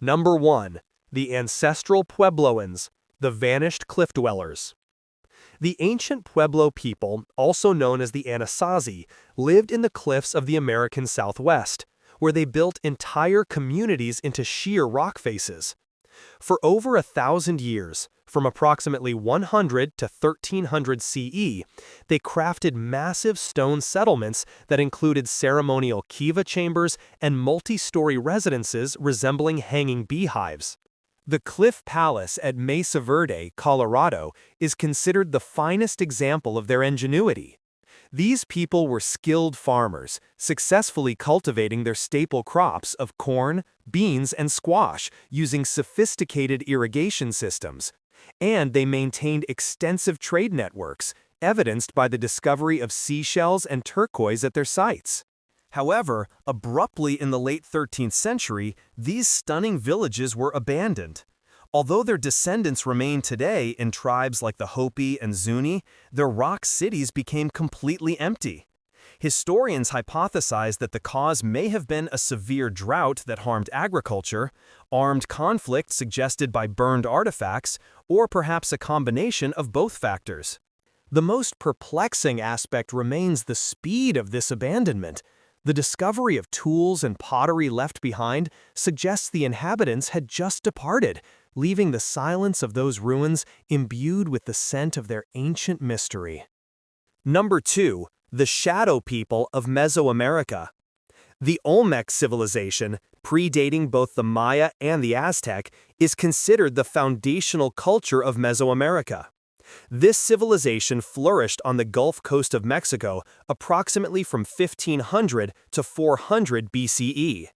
Number 1. The ancestral puebloans, the vanished cliff dwellers. The ancient Pueblo people, also known as the Anasazi, lived in the cliffs of the American Southwest, where they built entire communities into sheer rock faces. For over 1,000 years, from approximately 100 to 1300 CE, they crafted massive stone settlements that included ceremonial kiva chambers and multi-story residences resembling hanging beehives. The Cliff Palace at Mesa Verde, Colorado, is considered the finest example of their ingenuity. These people were skilled farmers, successfully cultivating their staple crops of corn, beans, and squash using sophisticated irrigation systems. And they maintained extensive trade networks, evidenced by the discovery of seashells and turquoise at their sites. However, abruptly in the late 13th century, these stunning villages were abandoned. Although their descendants remain today in tribes like the Hopi and Zuni, their rock cities became completely empty. Historians hypothesize that the cause may have been a severe drought that harmed agriculture, armed conflict suggested by burned artifacts, or perhaps a combination of both factors. The most perplexing aspect remains the speed of this abandonment. The discovery of tools and pottery left behind suggests the inhabitants had just departed, leaving the silence of those ruins imbued with the scent of their ancient mystery. Number 2. The Shadow People of Meso America. The Olmec civilization, predating both the Maya and the Aztec, is considered the foundational culture of Mesoamerica. This civilization flourished on the Gulf Coast of Mexico approximately from 1500 to 400 BCE.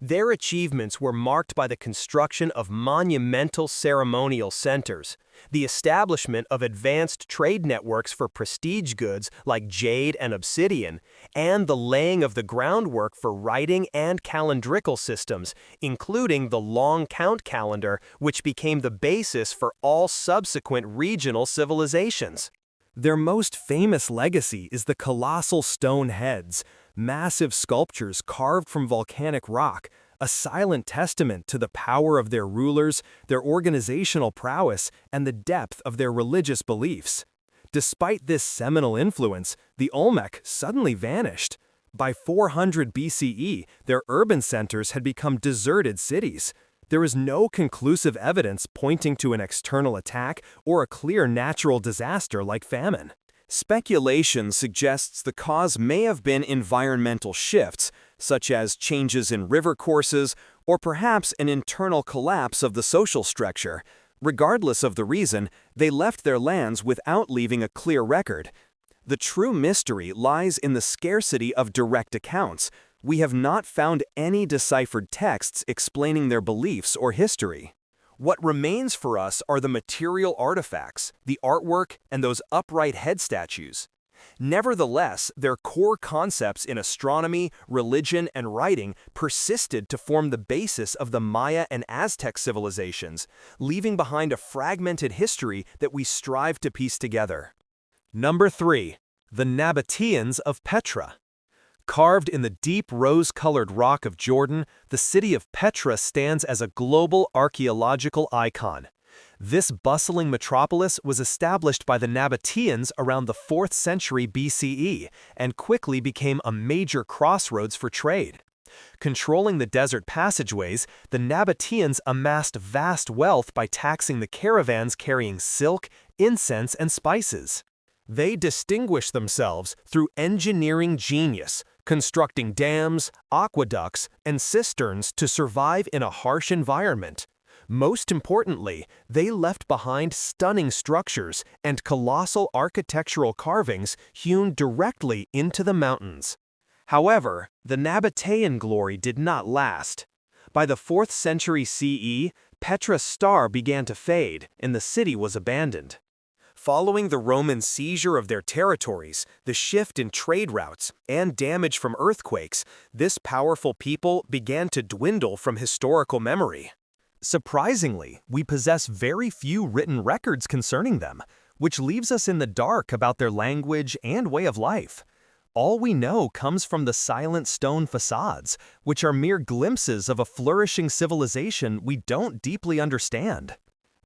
Their achievements were marked by the construction of monumental ceremonial centers, the establishment of advanced trade networks for prestige goods like jade and obsidian, and the laying of the groundwork for writing and calendrical systems, including the long count calendar, which became the basis for all subsequent regional civilizations. Their most famous legacy is the colossal stone heads, massive sculptures carved from volcanic rock, a silent testament to the power of their rulers, their organizational prowess, and the depth of their religious beliefs. Despite this seminal influence, the Olmec suddenly vanished. By 400 BCE, their urban centers had become deserted cities. There is no conclusive evidence pointing to an external attack or a clear natural disaster like famine. Speculation suggests the cause may have been environmental shifts, such as changes in river courses or perhaps an internal collapse of the social structure. Regardless of the reason, they left their lands without leaving a clear record. The true mystery lies in the scarcity of direct accounts. We have not found any deciphered texts explaining their beliefs or history. What remains for us are the material artifacts, the artwork, and those upright head statues. Nevertheless, their core concepts in astronomy, religion, and writing persisted to form the basis of the Maya and Aztec civilizations, leaving behind a fragmented history that we strive to piece together. Number 3. The Nabotans of Petra. Carved in the deep rose-colored rock of Jordan, the city of Petra stands as a global archaeological icon. This bustling metropolis was established by the Nabotans around the 4th century BCE and quickly became a major crossroads for trade. Controlling the desert passageways, the Nabotans amassed vast wealth by taxing the caravans carrying silk, incense, and spices. They distinguished themselves through engineering genius, constructing dams, aqueducts, and cisterns to survive in a harsh environment. Most importantly, they left behind stunning structures and colossal architectural carvings hewn directly into the mountains. However, the Nabatean glory did not last. By the 4th century CE, Petra's star began to fade, and the city was abandoned. Following the Roman seizure of their territories, the shift in trade routes, and damage from earthquakes, this powerful people began to dwindle from historical memory. Surprisingly, we possess very few written records concerning them, which leaves us in the dark about their language and way of life. All we know comes from the silent stone facades, which are mere glimpses of a flourishing civilization we don't deeply understand.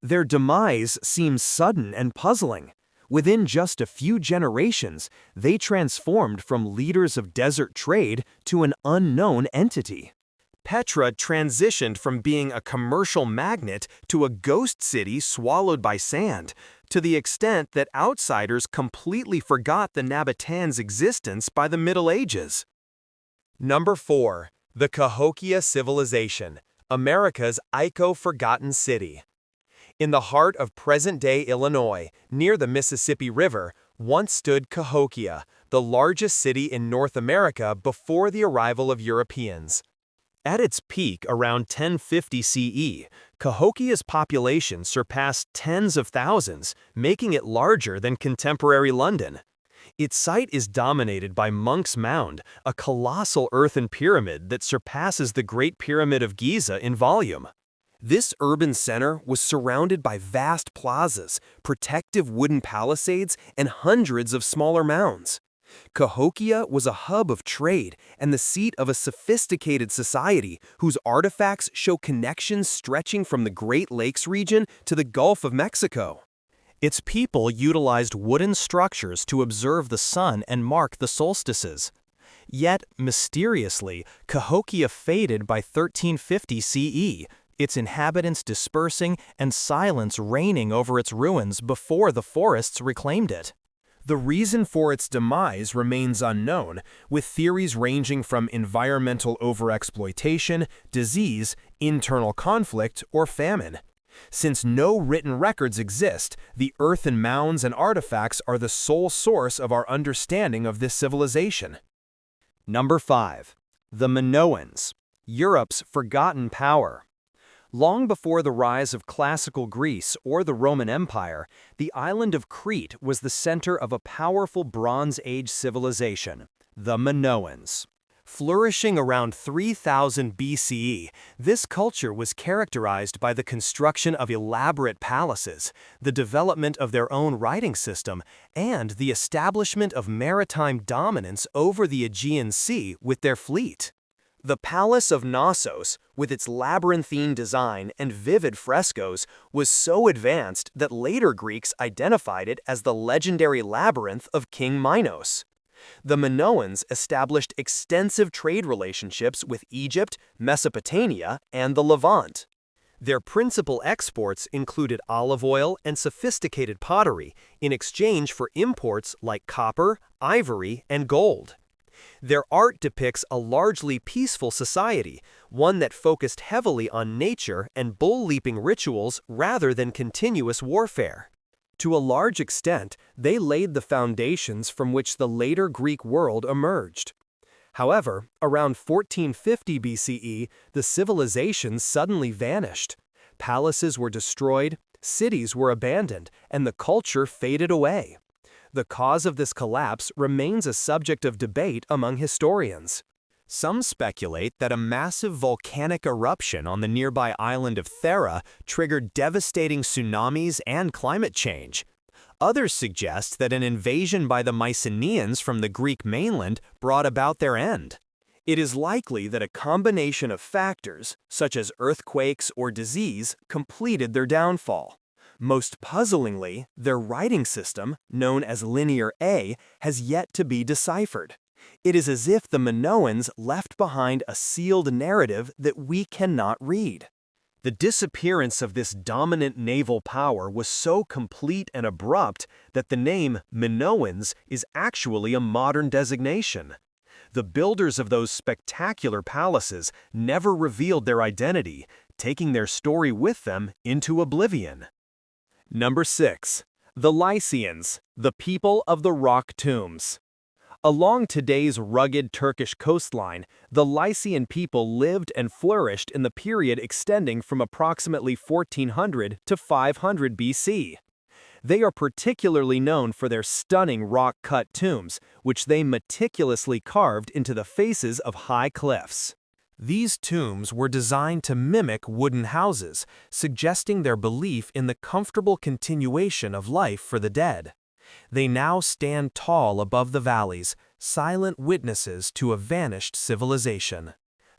Their demise seems sudden and puzzling. Within just a few generations, they transformed from leaders of desert trade to an unknown entity. Petra transitioned from being a commercial magnet to a ghost city swallowed by sand, to the extent that outsiders completely forgot the Nabotans' existence by the Middle Ages. Number 4. The Cahokia Civilization, America's Ico-forgotten city. In the heart of present-day Illinois, near the Mississippi River, once stood Cahokia, the largest city in North America before the arrival of Europeans. At its peak around 1050 CE, Cahokia's population surpassed tens of thousands, making it larger than contemporary London. Its site is dominated by Monk's Mound, a colossal earthen pyramid that surpasses the Great Pyramid of Giza in volume. This urban center was surrounded by vast plazas, protective wooden palisades, and hundreds of smaller mounds. Cahokia was a hub of trade and the seat of a sophisticated society whose artifacts show connections stretching from the Great Lakes region to the Gulf of Mexico. Its people utilized wooden structures to observe the sun and mark the solstices. Yet, mysteriously, Cahokia faded by 1350 CE, its inhabitants dispersing and silence reigning over its ruins before the forests reclaimed it. The reason for its demise remains unknown, with theories ranging from environmental overexploitation, disease, internal conflict, or famine. Since no written records exist, the earthen mounds and artifacts are the sole source of our understanding of this civilization. Number 5. The Manowans, Europe's forgotten power. Long before the rise of classical Greece or the Roman Empire, the island of Crete was the center of a powerful Bronze Age civilization, the Manowans. Flourishing around 3000 BCE, this culture was characterized by the construction of elaborate palaces, the development of their own writing system, and the establishment of maritime dominance over the Aegean Sea with their fleet. The Palace of Knossos, with its labyrinthine design and vivid frescoes, was so advanced that later Greeks identified it as the legendary labyrinth of King Minos. The Manowans established extensive trade relationships with Egypt, Mesopotamia, and the Levant. Their principal exports included olive oil and sophisticated pottery in exchange for imports like copper, ivory, and gold. Their art depicts a largely peaceful society, one that focused heavily on nature and bull-leaping rituals rather than continuous warfare. To a large extent, they laid the foundations from which the later Greek world emerged. However, around 1450 BCE, the civilization suddenly vanished. Palaces were destroyed, cities were abandoned, and the culture faded away. The cause of this collapse remains a subject of debate among historians. Some speculate that a massive volcanic eruption on the nearby island of Thera triggered devastating tsunamis and climate change. Others suggest that an invasion by the Mycenaeans from the Greek mainland brought about their end. It is likely that a combination of factors, such as earthquakes or disease, completed their downfall. Most puzzlingly, their writing system, known as Linear A, has yet to be deciphered. It is as if the Manowans left behind a sealed narrative that we cannot read. The disappearance of this dominant naval power was so complete and abrupt that the name Manowans is actually a modern designation. The builders of those spectacular palaces never revealed their identity, taking their story with them into oblivion. Number 6. The Lysians, the people of the rock tombs. Along today's rugged Turkish coastline, the Lycian people lived and flourished in the period extending from approximately 1400 to 500 BC. They are particularly known for their stunning rock-cut tombs, which they meticulously carved into the faces of high cliffs. These tombs were designed to mimic wooden houses, suggesting their belief in the comfortable continuation of life for the dead. They now stand tall above the valleys, silent witnesses to a vanished civilization.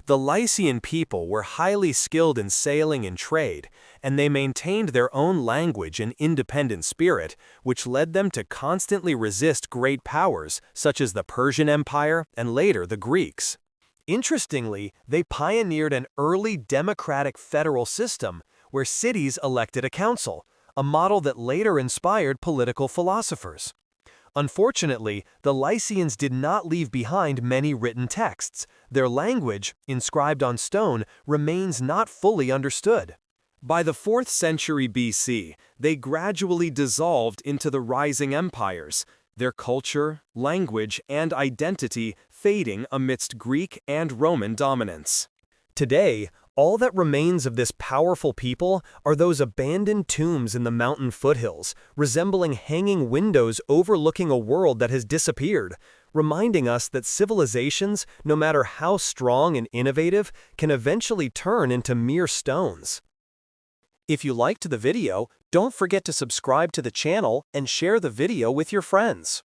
The Lycian people were highly skilled in sailing and trade, and they maintained their own language and independent spirit, which led them to constantly resist great powers such as the Persian Empire and later the Greeks. Interestingly, they pioneered an early democratic federal system where cities elected a council, a model that later inspired political philosophers. Unfortunately, the Lycians did not leave behind many written texts. Their language, inscribed on stone, remains not fully understood. By the 4th century BC, they gradually dissolved into the rising empires, their culture, language, and identity fading amidst Greek and Roman dominance. Today, all that remains of this powerful people are those abandoned tombs in the mountain foothills, resembling hanging windows overlooking a world that has disappeared, reminding us that civilizations, no matter how strong and innovative, can eventually turn into mere stones. If you liked the video, don't forget to subscribe to the channel and share the video with your friends.